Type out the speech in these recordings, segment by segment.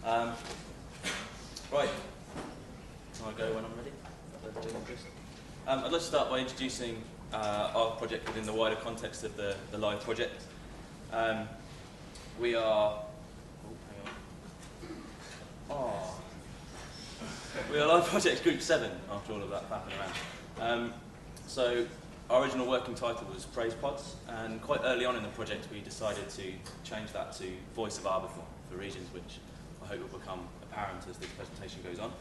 Right, I'll go when I'm ready. I'd like to start by introducing our project within the wider context of the LIVE project. We are... We are LIVE Project Group 7, after all of that faffing around. So our original working title was Praise Pods, and quite early on in the project we decided to change that to Voice of Arbourthorne, for reasons which I hope will become apparent as this presentation goes on.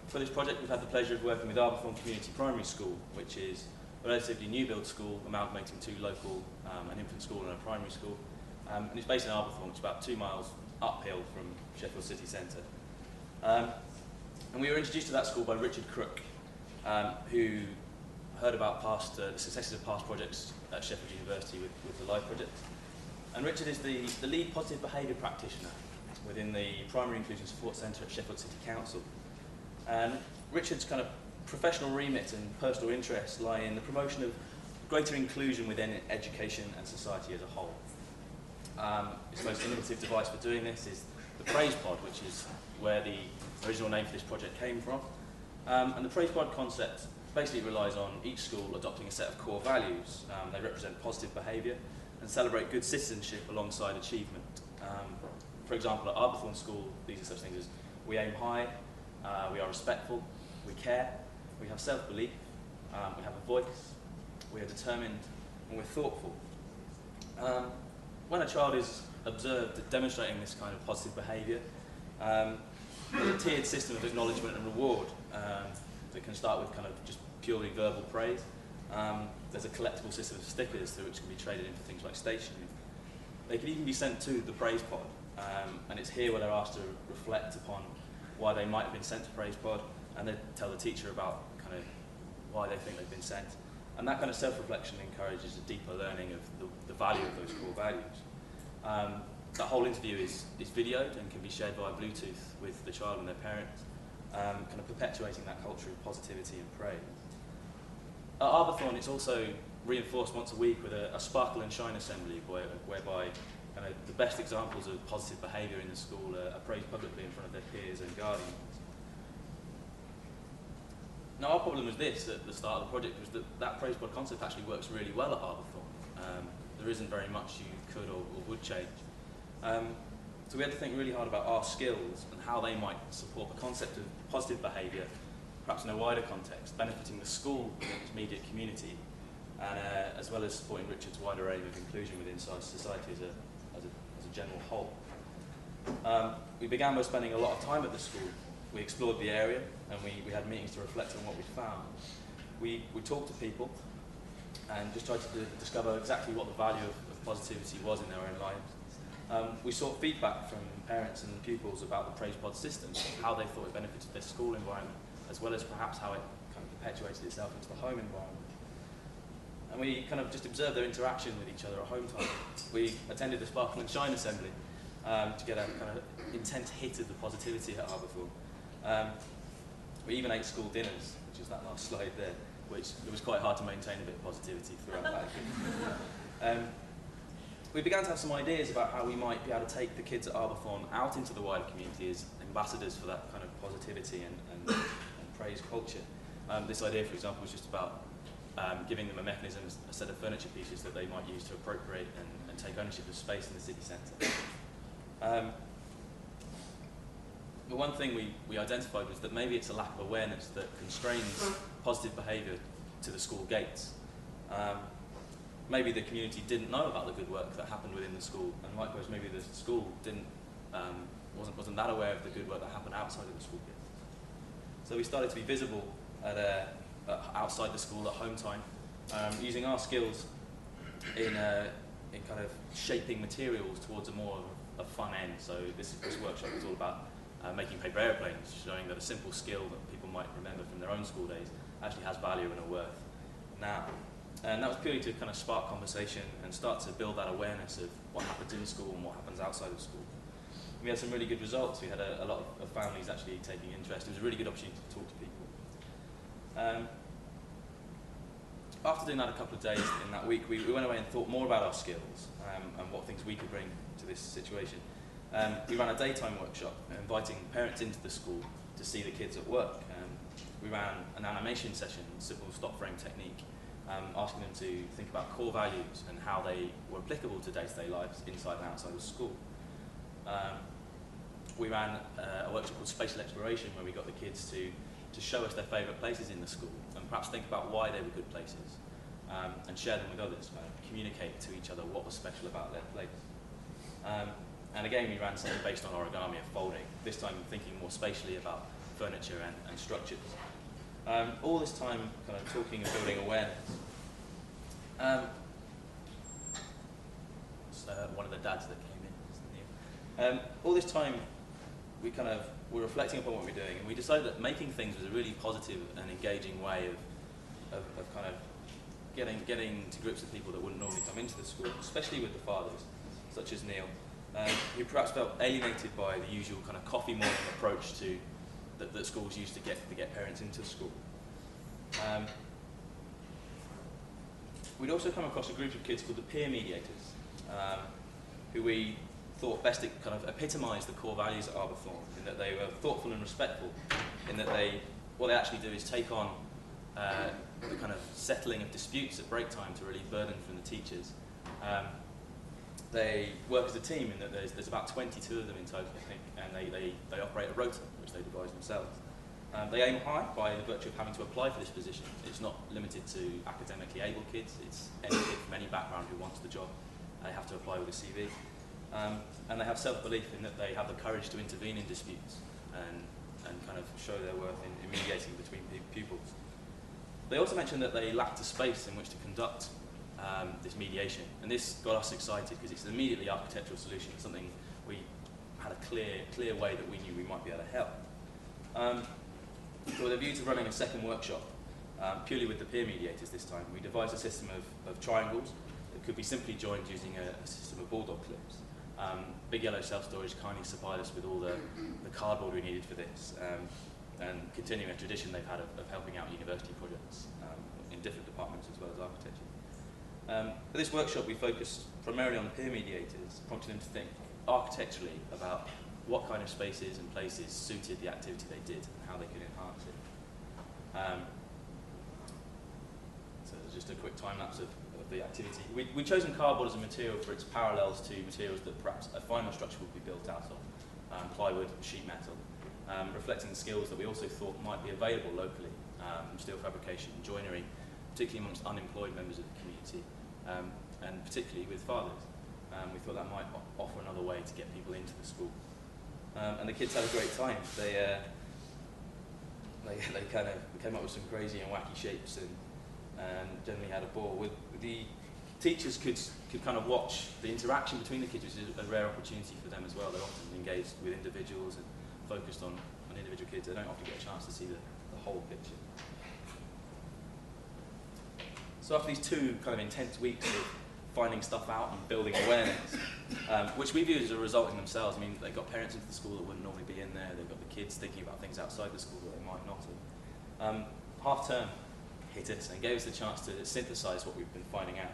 For this project we've had the pleasure of working with Arbourthorne Community Primary School, which is a relatively new build school amalgamating two local, an infant school and a primary school. And it's based in Arbourthorne, which is about 2 miles uphill from Sheffield city centre. And we were introduced to that school by Richard Crook, who heard about the successes of past projects at Sheffield University with the LIVE project. And Richard is the lead positive behaviour practitioner within the Primary Inclusion Support Centre at Sheffield City Council. And Richard's kind of professional remit and personal interests lie in the promotion of greater inclusion within education and society as a whole. His most innovative device for doing this is the Praise Pod, which is where the original name for this project came from. And the Praise Pod concept basically relies on each school adopting a set of core values. They represent positive behaviour and celebrate good citizenship alongside achievement. For example, at Arbourthorne School, these are such things as we aim high, we are respectful, we care, we have self-belief, we have a voice, we are determined, and we're thoughtful. When a child is observed demonstrating this kind of positive behaviour, there's a tiered system of acknowledgement and reward that can start with kind of just purely verbal praise. There's a collectible system of stickers through which can be traded in for things like stationery. They can even be sent to the Praise Pod, and it's here where they're asked to reflect upon why they might have been sent to Praise Pod, and they tell the teacher about kind of why they think they've been sent. And that kind of self-reflection encourages a deeper learning of the value of those core values. That whole interview is videoed and can be shared via Bluetooth with the child and their parents, kind of perpetuating that culture of positivity and praise. At Arbourthorne, it's also reinforced once a week with a sparkle and shine assembly whereby kind of the best examples of positive behaviour in the school are praised publicly in front of their peers and guardians. Now, our problem was this at the start of the project, was that Praise Pod concept actually works really well at Arbourthorne. There isn't very much you could or would change. So we had to think really hard about our skills and how they might support the concept of positive behaviour, perhaps in a wider context, benefiting the school and its immediate community, and as well as supporting Richard's wider aim of inclusion within society as a general whole. We began by spending a lot of time at the school. We explored the area and we had meetings to reflect on what we'd found. We talked to people and just tried to discover exactly what the value of positivity was in their own lives. We sought feedback from parents and pupils about the Praise Pod system, how they thought it benefited their school environment, as well as perhaps how it kind of perpetuated itself into the home environment. And we kind of just observed their interaction with each other at home time. We attended the Sparkle and Shine assembly to get a kind of intense hit of the positivity at Arbourthorne. We even ate school dinners, which is that last slide there, which it was quite hard to maintain a bit of positivity throughout that. We began to have some ideas about how we might be able to take the kids at Arbourthorne out into the wider community as ambassadors for that kind of positivity and praise culture. This idea, for example, was just about giving them a mechanism, a set of furniture pieces that they might use to appropriate and take ownership of space in the city centre. But one thing we identified was that maybe it's a lack of awareness that constrains positive behaviour to the school gates. Maybe the community didn't know about the good work that happened within the school, and likewise maybe the school wasn't that aware of the good work that happened outside of the school gates. So we started to be visible outside the school at home time, using our skills in kind of shaping materials towards a more of a fun end. So this workshop was all about making paper airplanes, showing that a simple skill that people might remember from their own school days actually has value and a worth now. And that was purely to kind of spark conversation and start to build that awareness of what happens in school and what happens outside of school. We had some really good results. We had a lot of families actually taking interest. It was a really good opportunity to talk to people. After doing that a couple of days in that week, we went away and thought more about our skills and what things we could bring to this situation. We ran a daytime workshop, inviting parents into the school to see the kids at work. We ran an animation session, simple stop frame technique, asking them to think about core values and how they were applicable to day-to-day lives inside and outside of school. We ran a workshop called Spatial Exploration, where we got the kids to show us their favourite places in the school and perhaps think about why they were good places, and share them with others, communicate to each other what was special about their place. And again, we ran something based on origami of folding, this time thinking more spatially about furniture and structures. All this time kind of talking and building awareness. One of the dads that came in. All this time we kind of were reflecting upon what we're doing, and we decided that making things was a really positive and engaging way of kind of getting to grips with people that wouldn't normally come into the school, especially with the fathers, such as Neil, who perhaps felt alienated by the usual kind of coffee morning approach to that schools used to get parents into school. We'd also come across a group of kids called the peer mediators, who we thought best kind of epitomised the core values at Arbourthorne, in that they were thoughtful and respectful, in that what they actually do is take on the kind of settling of disputes at break time to relieve burden from the teachers. They work as a team in that there's about 22 of them in total, I think, and they operate a rota, which they devise themselves. They aim high by the virtue of having to apply for this position. It's not limited to academically able kids, it's any kid from any background who wants the job. They have to apply with a CV. And they have self-belief in that they have the courage to intervene in disputes and kind of show their worth in mediating between pupils. They also mentioned that they lacked a space in which to conduct this mediation, and this got us excited because it's an immediately architectural solution, something we had a clear way that we knew we might be able to help. So with a view to running a second workshop, purely with the peer mediators this time, we devised a system of triangles that could be simply joined using a system of bulldog clips. Big Yellow Self-Storage kindly supplied us with all the cardboard we needed for this, and continuing a tradition they've had of helping out university projects in different departments as well as architecture. For this workshop we focused primarily on the peer mediators, prompting them to think architecturally about what kind of spaces and places suited the activity they did and how they could enhance it. So there's just a quick time-lapse of the activity. We'd chosen cardboard as a material for its parallels to materials that perhaps a final structure would be built out of, plywood, sheet metal, reflecting the skills that we also thought might be available locally, steel fabrication, joinery, particularly amongst unemployed members of the community, and particularly with fathers. We thought that might offer another way to get people into the school. And the kids had a great time. They kind of came up with some crazy and wacky shapes and generally had a ball. The teachers could kind of watch the interaction between the kids, which is a rare opportunity for them as well. They're often engaged with individuals and focused on individual kids. They don't often get a chance to see the whole picture. So after these 2 kind of intense weeks of finding stuff out and building awareness, which we view as a result in themselves. I mean, they got parents into the school that wouldn't normally be in there. They've got the kids thinking about things outside the school that they might not have. Half term hit us and gave us the chance to synthesise what we've been finding out.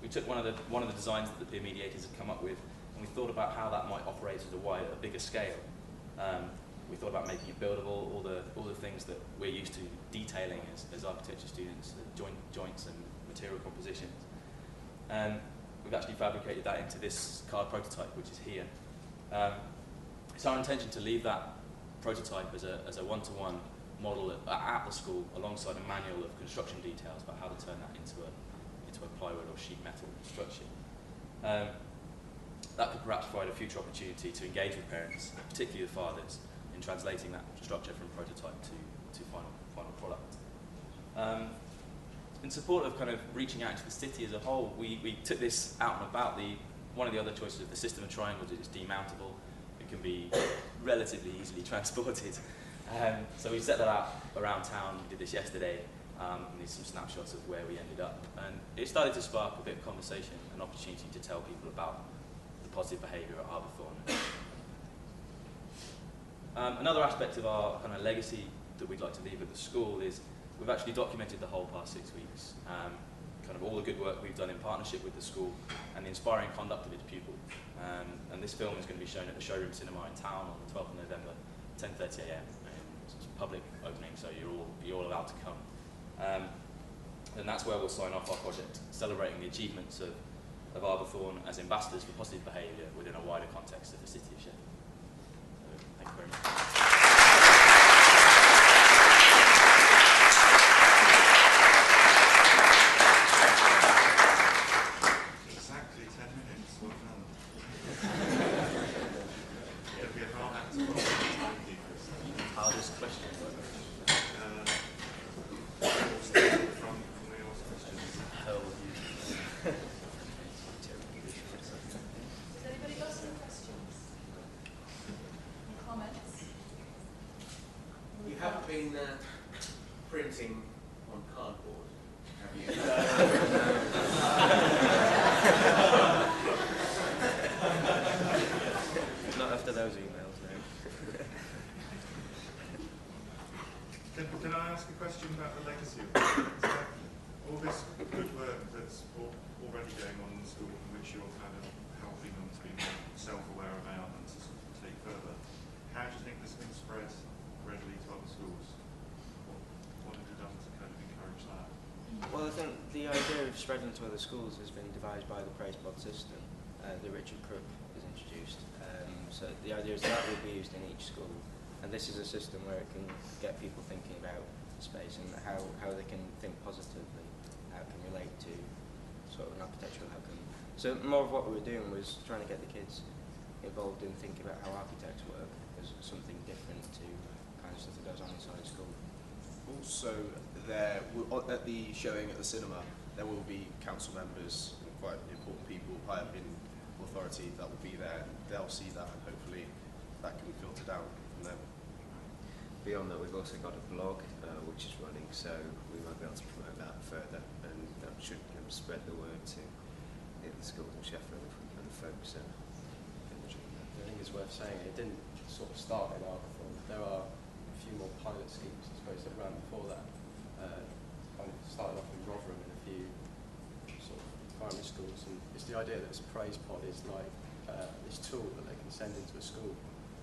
We took one of the designs that the peer mediators had come up with, and we thought about how that might operate at a bigger scale. We thought about making it buildable, all the things that we're used to detailing as architecture students, the joints and material compositions. And we've actually fabricated that into this card prototype, which is here. It's our intention to leave that prototype as a one-to-one model at the school, alongside a manual of construction details about how to turn that into a plywood or sheet metal structure. That could perhaps provide a future opportunity to engage with parents, particularly the fathers, in translating that structure from prototype to final product. In support of kind of reaching out into the city as a whole, we took this out and about. One of the other choices of the system of triangles is it's demountable. It can be relatively easily transported. So we set that out around town. We did this yesterday, and these some snapshots of where we ended up. And it started to spark a bit of conversation, an opportunity to tell people about the positive behaviour at Arbourthorne. Another aspect of our kind of legacy that we'd like to leave at the school is we've actually documented the whole past 6 weeks. kind of all the good work we've done in partnership with the school and the inspiring conduct of its pupils. And this film is going to be shown at the Showroom Cinema in town on the 12th of November, 10:30 AM. It's a public opening, so you're all allowed to come. And that's where we'll sign off our project, celebrating the achievements of Arbourthorne as ambassadors for positive behaviour within a wider context of the city of Sheffield. So, thank you very much. Been printing on cardboard, have you? Not after those emails, no. Can I ask a question about the legacy of the project? All this good work that's already going on in the school, in which you're kind of helping them to be more self-aware about and to sort of take further, how do you think this can spread readily to other schools? What have you done to kind of encourage that? Well, I think the idea of spreading to other schools has been devised by the praise pod system that Richard Crook has introduced. So the idea is that will be used in each school, and this is a system where it can get people thinking about space and how they can think positively, how it can relate to sort of an architectural outcome. So more of what we were doing was trying to get the kids involved in thinking about how architects work as something different to kind of stuff that goes on inside school. Also, at the showing at the cinema, there will be council members, quite important people high up in authority that will be there. They'll see that, and hopefully that can filter down from them. Beyond that, we've also got a blog which is running, so we might be able to promote that further, and that should spread the word to the schools in Sheffield if we kind of focus on imagery. I think it's worth saying it didn't sort of start in Arbourthorne. There are a few more pilot schemes, I suppose, that ran before that. Kind of started off in Rotherham and a few sort of primary schools, and it's the idea that this praise pod is like this tool that they can send into a school,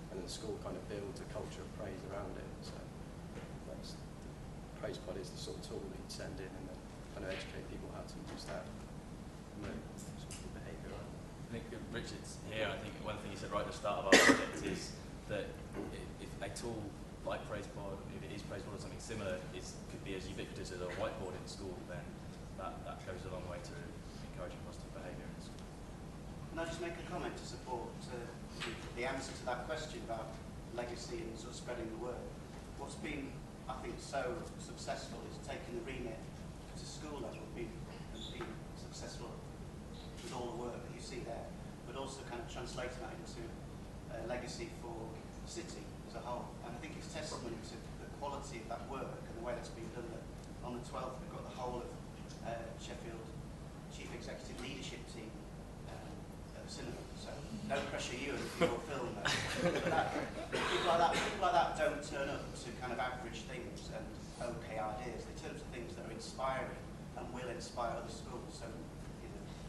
and then the school kind of builds a culture of praise around it. So that's, praise pod is the sort of tool that you'd send in and then kind of educate people how to use that sort of behaviour. I think Richard's here. I think one thing he said right at the start of our project is that if a tool like PraisePod, if it is PraisePod or something similar, could be as ubiquitous as a whiteboard in school, then that goes a long way to encouraging positive behaviour in school. Can I just make a comment to support the answer to that question about legacy and sort of spreading the word? What's been, I think, so successful is taking the remit to school level and being successful with all the work that you see there, but also kind of translating that into legacy for the city as a whole. And I think it's testimony to the quality of that work and the way that's been done. That on the 12th, we've got the whole of Sheffield Chief Executive Leadership Team at the cinema. So don't pressure you if you're a film. But people like that don't turn up to kind of average things and okay ideas. They turn up to things that are inspiring and will inspire other schools. So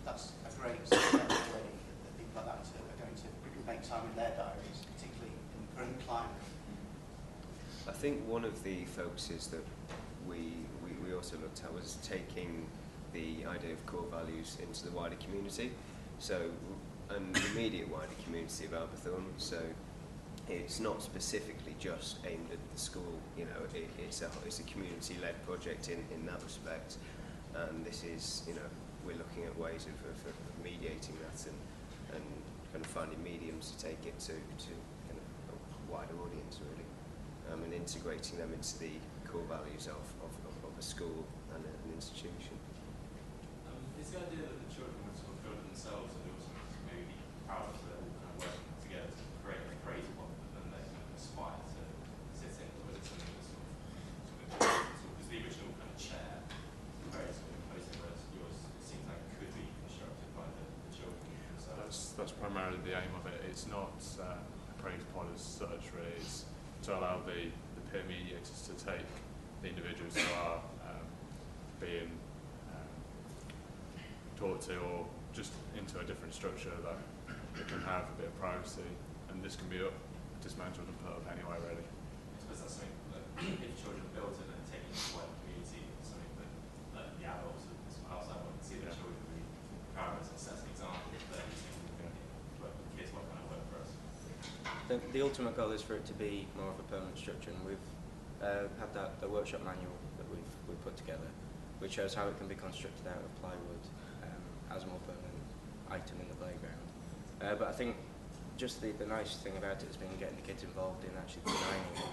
that's a great step already that people like that are going to make time in their diaries, particularly in the current climate. I think one of the focuses that we also looked at was taking the idea of core values into the wider community, so and the immediate wider community of Arbourthorne. So it's not specifically just aimed at the school. You know, it's a community-led project in that respect, and this is, you know, we're looking at ways of mediating that and kind of finding mediums to take it to kind of a wider audience, really, and integrating them into the core values of a school and an institution. Is the idea that the children would sort of build it themselves and also maybe be proud of they're all kind of working together to create a praise pod that then they kind of aspire to sit in, or is it something that's sort of because the original kind of chair, very sort of imposing, whereas yours, it seems like it could be constructed by the children themselves. That's primarily the aim of it. It's not a praise pod as such, really. It's to allow the peer mediators to take the individuals who are being taught to, or just into a different structure that it can have a bit of privacy, and this can be dismantled and put up anywhere really. I suppose that's something that if children build it and take it to the wider community, something that the adults of this outside want to see the children be proud of and set an example for every single work with kids, what kind of work for us. The ultimate goal is for it to be more of a permanent structure, and we've had the workshop manual that we've put together, which shows how it can be constructed out of plywood as a more permanent item in the playground. But I think just the nice thing about it has been getting the kids involved in actually designing it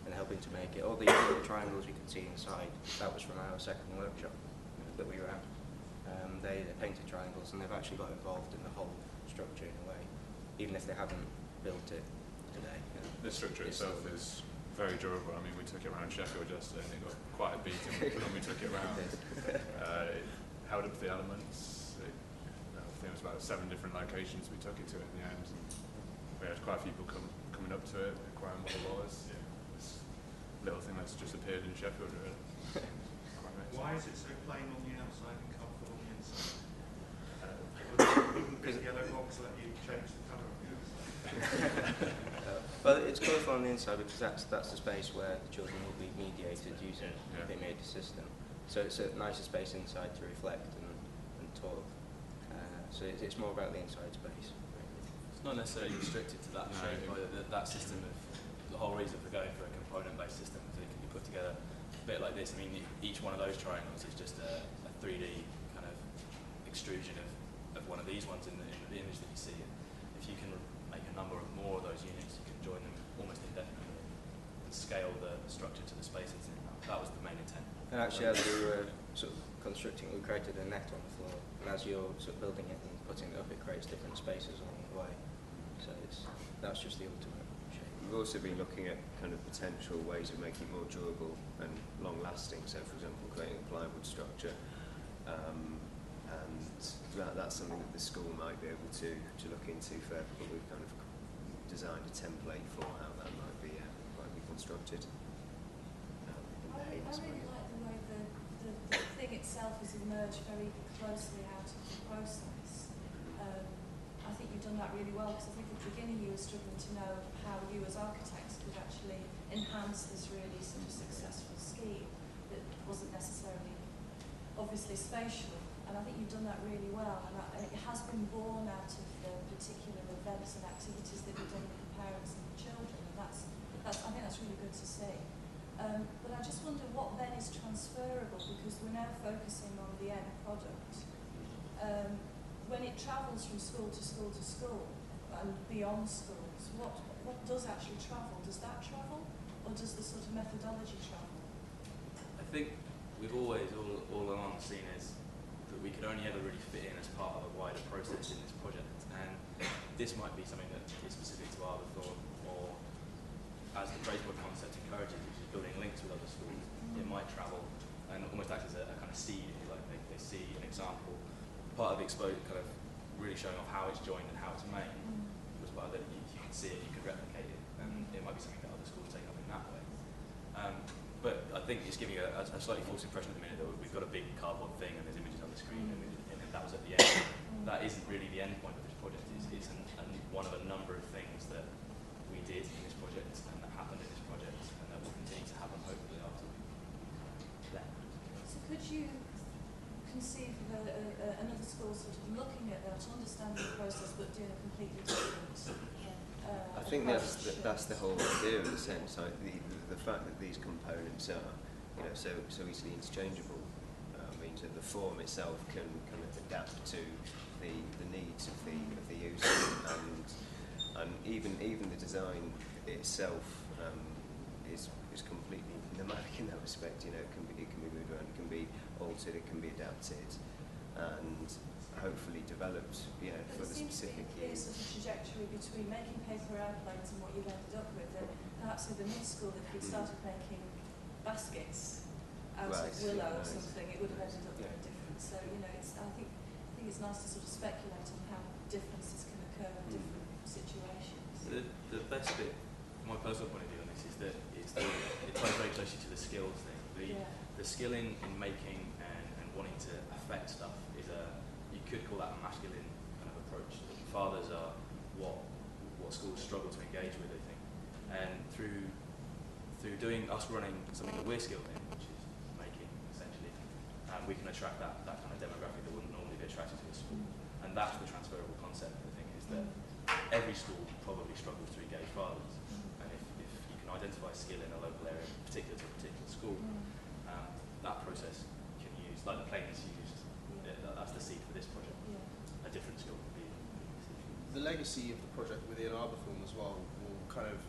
and helping to make it. All the little triangles you can see inside, that was from our second workshop that we were at. They painted triangles, and they've actually got involved in the whole structure in a way, even if they haven't built it today. The structure itself is very durable. I mean, we took it around Sheffield yesterday and it got quite a beating when we took it around. It held up the elements. I think it was about 7 different locations we took it to in the end. And we had quite a few people coming up to it, inquiring what it was. This little thing that's just appeared in Sheffield, really. Why is it so plain on the outside and colourful on the inside? Wouldn't the yellow box let you change the colour on the outside? Well, it's colourful on the inside because that's the space where the children will be mediated using the made system. So it's a nicer space inside to reflect and talk. So it's more about the inside space. It's not necessarily restricted to that shape. That system of the whole reason for going for a component-based system is it can be put together a bit like this. I mean, each one of those triangles is just a 3D kind of extrusion of one of these ones in the image that you see. If you can make a number of more of those units, you can join them almost indefinitely and scale the structure to the space it's in. That was the main intent. And actually, as we were sort of constructing, we created a net on the floor. And as you're sort of building it and putting it up, it creates different spaces along the way. So that's just the ultimate shape. We've also been looking at kind of potential ways of making it more durable and long-lasting. So, for example, creating a plywood structure, and that's something that the school might be able to look into further. But we've kind of designed a template for how that might be constructed. I really like the way the thing itself has emerged very closely out of the process. I think you've done that really well, because I think at the beginning you were struggling to know how you as architects could actually enhance this really sort of successful scheme that wasn't necessarily obviously spatial, and I think you've done that really well, and it has been born out of the particular events and activities that you've done with the parents and the children, and I think that's really good to see. But I just wonder what then is transferable, because we're now focusing on the end product. When it travels from school to school to school and beyond schools, what does actually travel? Does that travel, or does the sort of methodology travel? I think we've always, all along, seen as that we could only ever really fit in as part of a wider process in this project, and this might be something that is specific to Arbourthorne, or as the Tradesport concept encourages, which is building links with other schools. It might travel and almost act as a kind of seed, like they see an example. Part of the exposure, kind of really showing off how it's joined and how it's made, was part of that. You can see it, you can replicate it, and it might be something that other schools take up in that way. But I think it's giving a slightly false impression at the minute that we've got a big cardboard thing and there's images on the screen, and that was at the end. That isn't really the end point of this project. It's one of a number of things that we did in this project and that happened in this project, and that will continue to happen hopefully after we left. So could you conceive of another school sort of looking at that, understanding the process, but doing a completely different I think that's the whole idea in a sense. Like the fact that these components are, so easily interchangeable means that the form itself can kind of adapt to the needs of the user, and even the design itself is completely nomadic in that respect. It can be moved around, it can be altered, it can be adapted, and hopefully developed, for the specific use. There's a trajectory between making paper airplanes and what you've ended up with, and perhaps with the mid-school, if you'd started making baskets out of willow or something, it would have ended up very different. So, I think it's nice to sort of speculate on how differences can occur in different situations. The best bit, from my personal point of view on this, is that it ties very closely to the skills thing. The skill in making and wanting to affect stuff is a you could call that a masculine kind of approach. Fathers are what schools struggle to engage with, I think. And through doing us running something that we're skilled in, which is making essentially, we can attract that kind of demographic that wouldn't normally be attracted to a school. And that's the transferable concept, I think, is that every school probably struggles to engage fathers. And if you can identify skill in a local area, particular to a particular school, that process can use, like the plane is used, that's the seed for this project. A different skill would be. The legacy of the project within Arbourthorne as well will kind of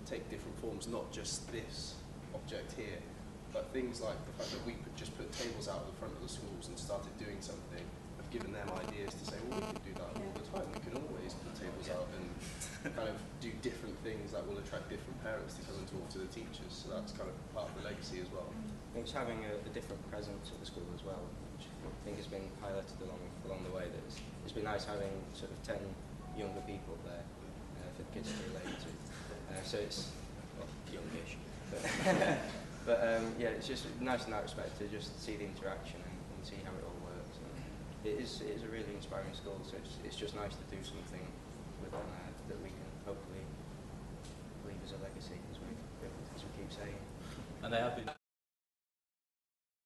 take different forms, not just this object here, but things like the fact that we just put tables out at the front of the schools and started doing something, have given them ideas to say, well, we could do that all the time. We can always put tables out and kind of do different things that will attract different parents to come and talk to the teachers. So that's kind of part of the legacy as well. It's having a different presence at the school as well, which I think has been highlighted along the way. That it's been nice having sort of 10 younger people there for the kids to relate to. So it's well, youngish, but yeah, it's just nice in that respect to just see the interaction and see how it all works. And it is a really inspiring school, so it's just nice to do something with them that we can hopefully leave as a legacy, as we keep saying. And they have been